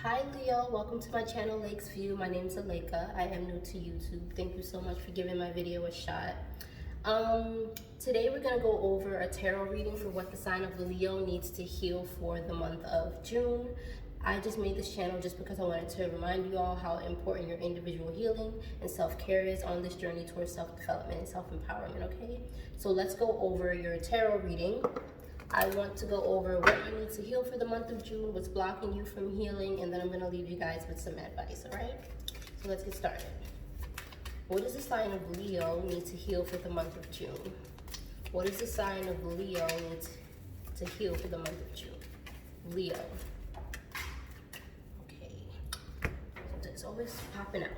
Hi Leo, welcome to my channel Lake's View. My name is Aleka. I am new to YouTube. Thank you so much for giving my video a shot. Today we're going to go over a tarot reading for what the sign of Leo needs to heal for the month of June. I just made this channel just because I wanted to remind you all how important your individual healing and self-care is on this journey towards self-development and self-empowerment, okay? So let's go over your tarot reading. I want to go over what you need to heal for the month of June, what's blocking you from healing, and then I'm going to leave you guys with some advice, all right? So let's get started. What does the sign of Leo need to heal for the month of June? What does the sign of Leo need to heal for the month of June? Leo. Okay. It's always popping out.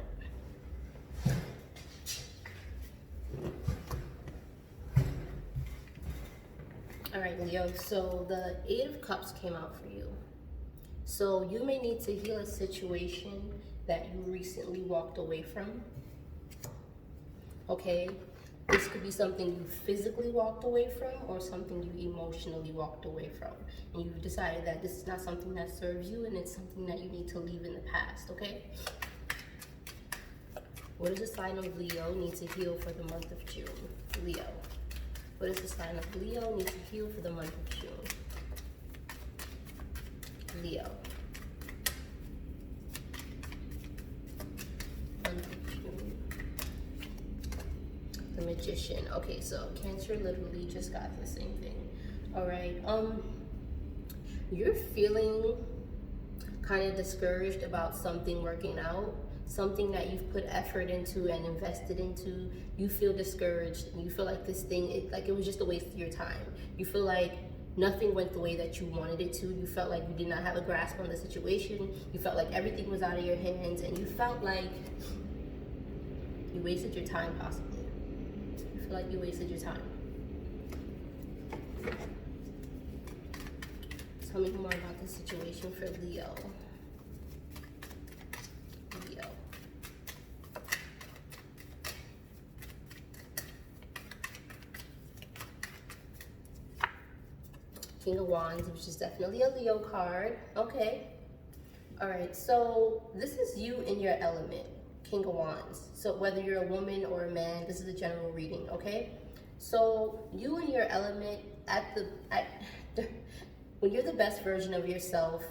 All right, Leo, so the Eight of Cups came out for you. So you may need to heal a situation that you recently walked away from. Okay, this could be something you physically walked away from or something you emotionally walked away from. And you've decided that this is not something that serves you and it's something that you need to leave in the past, okay? What does the sign of Leo need to heal for the month of June? Leo. What does the sign of Leo need to heal for the month of June? Leo. Month of June. The Magician. Okay, so Cancer literally just got the same thing. All right. You're feeling kind of discouraged about something working out. Something that you've put effort into and invested into, you feel discouraged and you feel like this thing, it was just a waste of your time. You feel like nothing went the way that you wanted it to. You felt like you did not have a grasp on the situation. You felt like everything was out of your hands and you felt like you wasted your time possibly. You feel like you wasted your time. Tell me more about the situation for Leo. King of Wands, which is definitely a Leo card. Okay. All right. So this is you in your element, King of Wands. So whether you're a woman or a man, this is a general reading. Okay. So you in your element when you're the best version of yourself,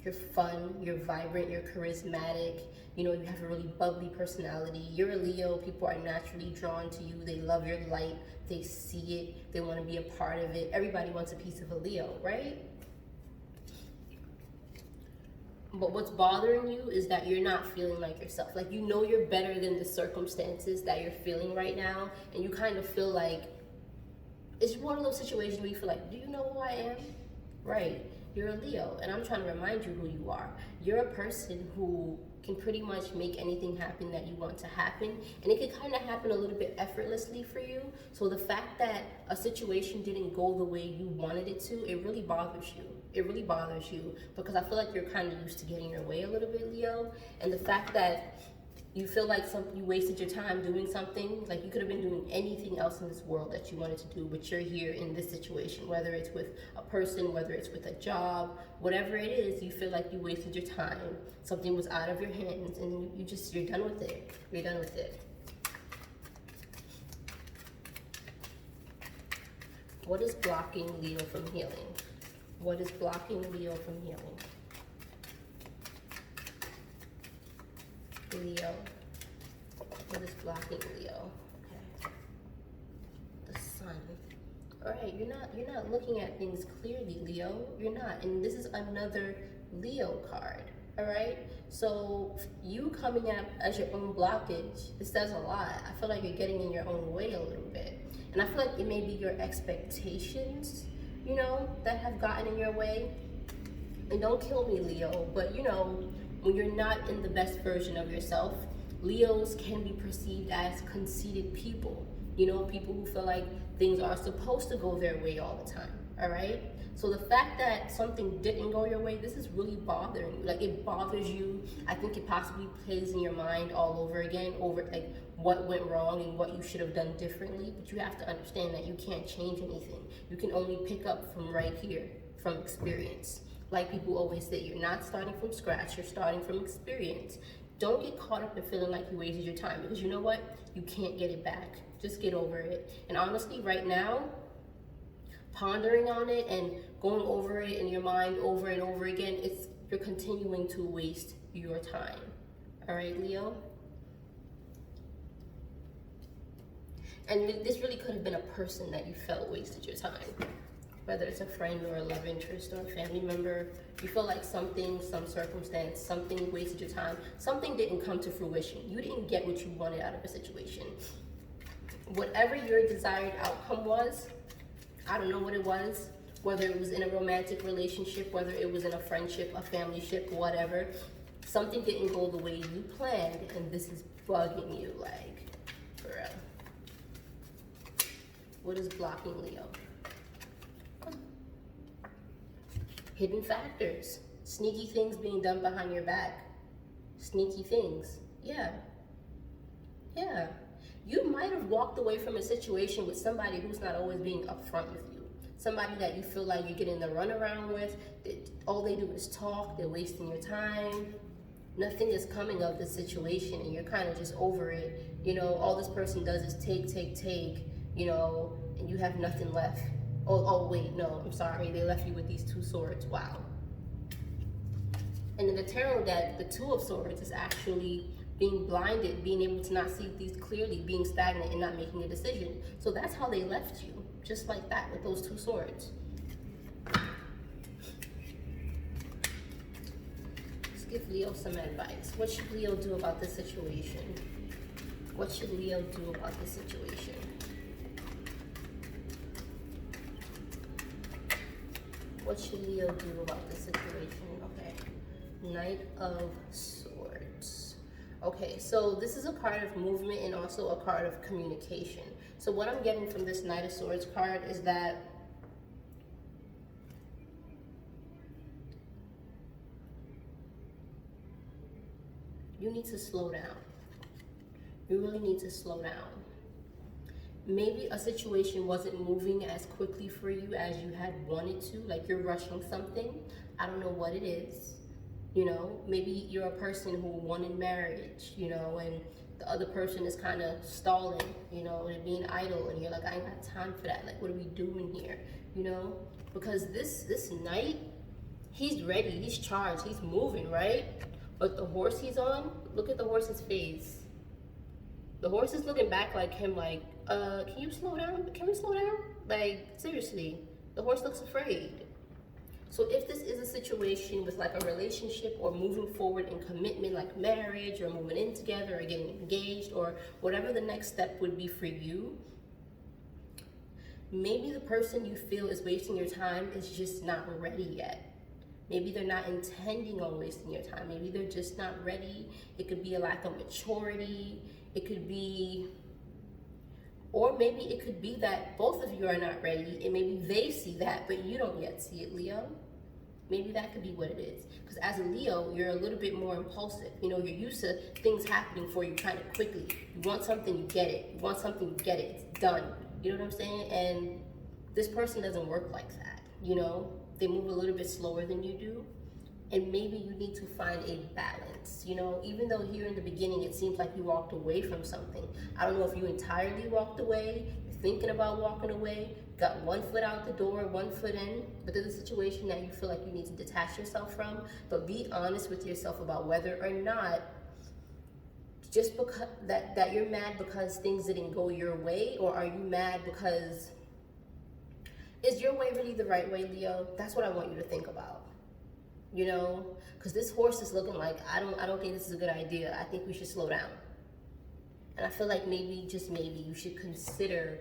you're fun, you're vibrant, you're charismatic, you know, you have a really bubbly personality. You're a Leo, people are naturally drawn to you. They love your light, they see it, they want to be a part of it. Everybody wants a piece of a Leo, right? But what's bothering you is that you're not feeling like yourself. Like, you know you're better than the circumstances that you're feeling right now, and you kind of feel like, it's one of those situations where you feel like, do you know who I am? Right. You're a Leo, and I'm trying to remind you who you are. You're a person who can pretty much make anything happen that you want to happen, and it can kind of happen a little bit effortlessly for you. So the fact that a situation didn't go the way you wanted it to, it really bothers you. It really bothers you because I feel like you're kind of used to getting your way a little bit, Leo, and the fact that you feel like you wasted your time doing something, like you could have been doing anything else in this world that you wanted to do, but you're here in this situation, whether it's with a person, whether it's with a job, whatever it is, you feel like you wasted your time. Something was out of your hands and you're done with it. You're done with it. What is blocking Leo from healing? What is blocking Leo from healing? Leo. What is blocking Leo? Okay. The Sun. All right, you're not looking at things clearly, Leo. You're not. And this is another Leo card. All right? So you coming out as your own blockage, this says a lot. I feel like you're getting in your own way a little bit. And I feel like it may be your expectations, you know, that have gotten in your way. And don't kill me, Leo, but you know, when you're not in the best version of yourself, Leos can be perceived as conceited people. You know, people who feel like things are supposed to go their way all the time, all right? So the fact that something didn't go your way, this is really bothering you. Like, it bothers you. I think it possibly plays in your mind all over again, over like what went wrong and what you should have done differently. But you have to understand that you can't change anything. You can only pick up from right here, from experience. Like people always say, you're not starting from scratch, you're starting from experience. Don't get caught up in feeling like you wasted your time, because you know what? You can't get it back. Just get over it. And honestly, right now, pondering on it and going over it in your mind over and over again, you're continuing to waste your time. All right, Leo? And this really could have been a person that you felt wasted your time. Whether it's a friend or a love interest or a family member, you feel like something, some circumstance, something wasted your time. Something didn't come to fruition. You didn't get what you wanted out of a situation. Whatever your desired outcome was, I don't know what it was, whether it was in a romantic relationship, whether it was in a friendship, a family ship, whatever, something didn't go the way you planned, and this is bugging you, like, for real. What is blocking Leo? Hidden factors. Sneaky things being done behind your back. Sneaky things. Yeah. You might have walked away from a situation with somebody who's not always being upfront with you. Somebody that you feel like you're getting the runaround with. All they do is talk. They're wasting your time. Nothing is coming of the situation, and you're kind of just over it. You know, all this person does is take, you know, and you have nothing left. Oh, wait, no, I'm sorry. They left you with these 2 swords. Wow. And in the tarot deck, the 2 of swords is actually being blinded, being able to not see things clearly, being stagnant and not making a decision. So that's how they left you, just like that, with those 2 swords. Let's give Leo some advice. What should Leo do about this situation? What should Leo do about this situation? What should Leo do about this situation? Okay, Knight of Swords. Okay, so this is a card of movement and also a card of communication. So what I'm getting from this Knight of Swords card is that you need to slow down. You really need to slow down. Maybe a situation wasn't moving as quickly for you as you had wanted to, like you're rushing something. I don't know what it is. You know, maybe you're a person who wanted marriage, you know, and the other person is kind of stalling, you know, and being idle, and you're like, I ain't got time for that. Like, what are we doing here? You know, because this knight, he's ready, he's charged, he's moving, right? But the horse he's on, look at the horse's face. The horse is looking back like him, like, can you slow down? Can we slow down? Like, seriously, the horse looks afraid. So if this is a situation with like a relationship or moving forward in commitment, like marriage or moving in together or getting engaged or whatever the next step would be for you, maybe the person you feel is wasting your time is just not ready yet. Maybe they're not intending on wasting your time. Maybe they're just not ready. It could be a lack of maturity. It could be, or maybe it could be that both of you are not ready, and maybe they see that, but you don't yet see it, Leo. Maybe that could be what it is. Because as a Leo, you're a little bit more impulsive. You know, you're used to things happening for you kind of quickly. You want something, you get it. You want something, you get it. It's done. You know what I'm saying? And this person doesn't work like that, you know? They move a little bit slower than you do. And maybe you need to find a balance, you know? Even though here in the beginning, it seems like you walked away from something. I don't know if you entirely walked away, you're thinking about walking away, got one foot out the door, one foot in, but there's a situation that you feel like you need to detach yourself from. But be honest with yourself about whether or not just because that you're mad because things didn't go your way, or are you mad because is your way really the right way, Leo? That's what I want you to think about. You know, because this horse is looking like, I don't think this is a good idea. I think we should slow down. And I feel like maybe, just maybe, you should consider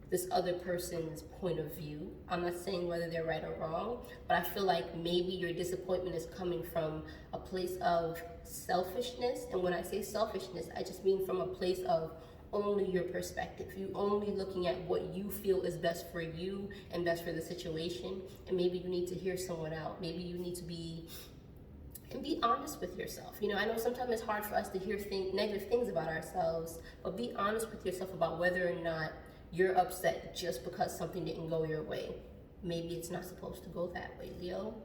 this other person's point of view. I'm not saying whether they're right or wrong, but I feel like maybe your disappointment is coming from a place of selfishness. And when I say selfishness, I just mean from a place of only your perspective. You only looking at what you feel is best for you and best for the situation. And maybe you need to hear someone out. Maybe you need to be honest with yourself. You know, I know sometimes it's hard for us to hear negative things about ourselves, but be honest with yourself about whether or not you're upset just because something didn't go your way. Maybe it's not supposed to go that way, Leo.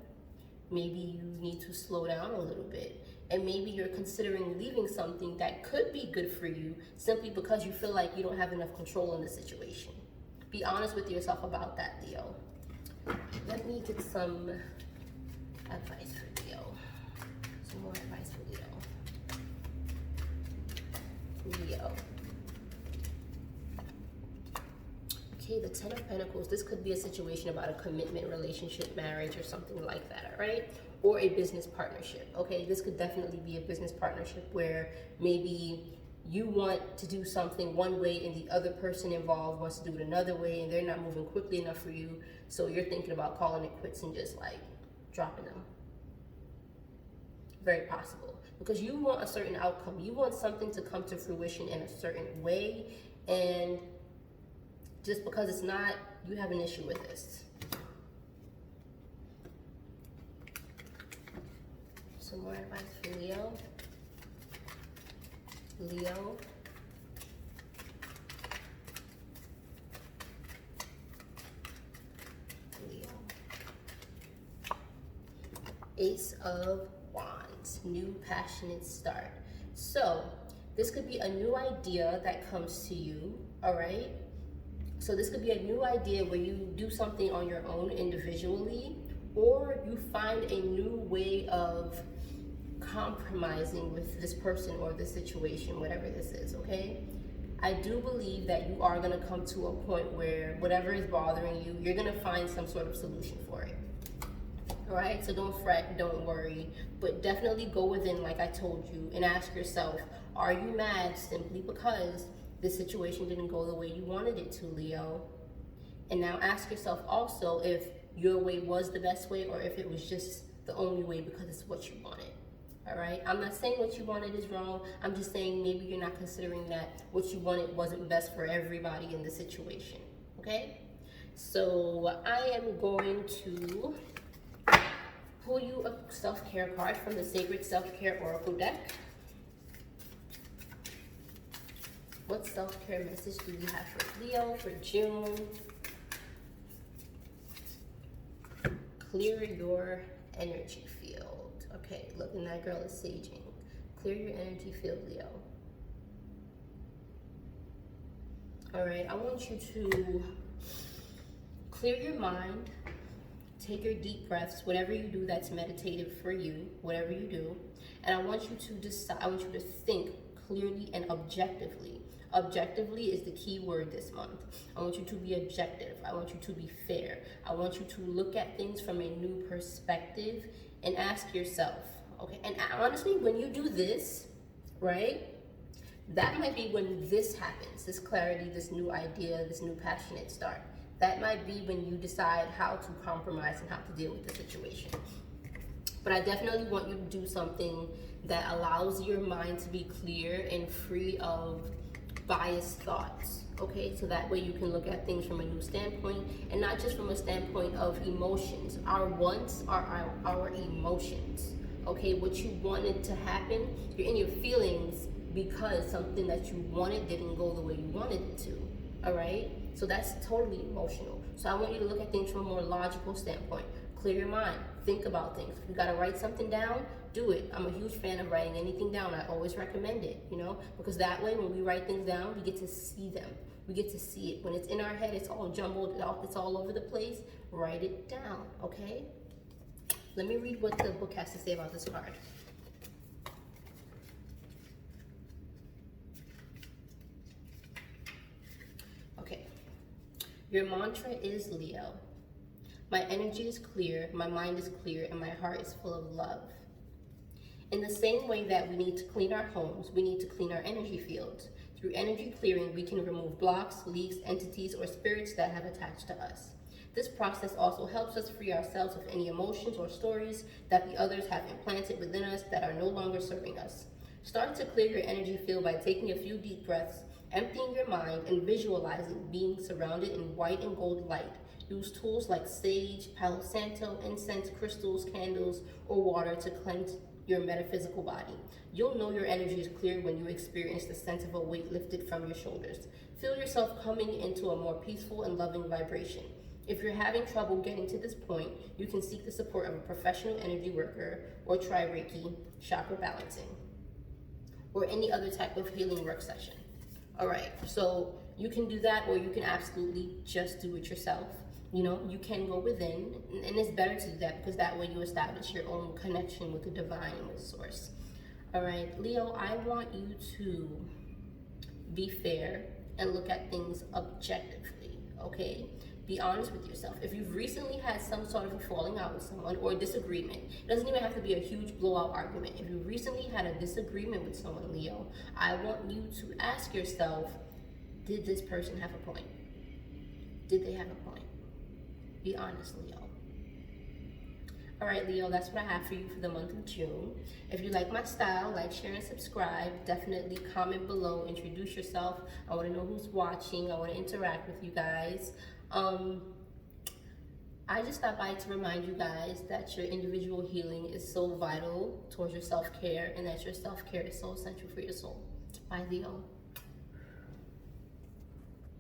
maybe you need to slow down a little bit. And maybe you're considering leaving something that could be good for you simply because you feel like you don't have enough control in the situation. Be honest with yourself about that, Leo. Let me get some advice for Leo. Some more advice for Leo. Leo. Okay, the Ten of Pentacles. This could be a situation about a commitment, relationship, marriage, or something like that, all right? Or a business partnership, okay? This could definitely be a business partnership where maybe you want to do something one way and the other person involved wants to do it another way and they're not moving quickly enough for you. So you're thinking about calling it quits and just like dropping them. Very possible. Because you want a certain outcome. You want something to come to fruition in a certain way. And just because it's not, you have an issue with this. Some more advice for Leo. Leo. Leo. Ace of Wands. New passionate start. So this could be a new idea that comes to you, all right? So this could be a new idea where you do something on your own individually, or you find a new way of compromising with this person or this situation, whatever this is, okay? I do believe that you are gonna come to a point where whatever is bothering you, you're gonna find some sort of solution for it. All right, so don't fret, don't worry, but definitely go within, like I told you, and ask yourself, are you mad simply because the situation didn't go the way you wanted it to, Leo? And now ask yourself also if your way was the best way or if it was just the only way because it's what you wanted. All right, I'm not saying what you wanted is wrong. I'm just saying maybe you're not considering that what you wanted wasn't best for everybody in the situation, okay? So I am going to pull you a self-care card from the Sacred Self-Care Oracle deck. What self-care message do you have for Leo for June? Clear your energy field. Okay, look, and that girl is saging. Clear your energy field, Leo. All right, I want you to clear your mind. Take your deep breaths, whatever you do that's meditative for you, whatever you do. And I want you to decide, I want you to think clearly and objectively. Objectively is the key word this month. I want you to be objective. I want you to be fair. I want you to look at things from a new perspective and ask yourself, okay? And honestly, when you do this, right, that might be when this happens, this clarity, this new idea, this new passionate start. That might be when you decide how to compromise and how to deal with the situation. But I definitely want you to do something that allows your mind to be clear and free of biased thoughts, okay? So that way you can look at things from a new standpoint and not just from a standpoint of emotions. Our wants are our emotions, okay? What you wanted to happen, you're in your feelings because something that you wanted didn't go the way you wanted it to, all right? So that's totally emotional. So I want you to look at things from a more logical standpoint. Clear your mind, think about things. If you gotta write something down, do it. I'm a huge fan of writing anything down. I always recommend it, you know, because that way when we write things down, we get to see them. We get to see it. When it's in our head, it's all jumbled, it's all over the place. Write it down, okay? Let me read what the book has to say about this card. Okay. Your mantra is Leo. My energy is clear, my mind is clear, and my heart is full of love. In the same way that we need to clean our homes, we need to clean our energy fields. Through energy clearing, we can remove blocks, leaks, entities, or spirits that have attached to us. This process also helps us free ourselves of any emotions or stories that the others have implanted within us that are no longer serving us. Start to clear your energy field by taking a few deep breaths, emptying your mind, and visualizing being surrounded in white and gold light. Use tools like sage, Palo Santo, incense, crystals, candles, or water to cleanse your metaphysical body. You'll know your energy is clear when you experience the sense of a weight lifted from your shoulders. Feel yourself coming into a more peaceful and loving vibration. If you're having trouble getting to this point, you can seek the support of a professional energy worker or try Reiki, chakra balancing, or any other type of healing work session. All right, so you can do that, or you can absolutely just do it yourself. You know, you can go within, and it's better to do that because that way you establish your own connection with the divine and with source. All right, Leo, I want you to be fair and look at things objectively, okay? Be honest with yourself. If you've recently had some sort of a falling out with someone or a disagreement, it doesn't even have to be a huge blowout argument. If you recently had a disagreement with someone, Leo, I want you to ask yourself, did this person have a point? Did they have a point? Be honest, Leo. All right, Leo, that's what I have for you for the month of June. If you like my style, like, share, and subscribe. Definitely comment below, introduce yourself. I want to know who's watching. I want to interact with you guys. I just stopped by to remind you guys that your individual healing is so vital towards your self-care, and that your self-care is so essential for your soul. Bye, Leo.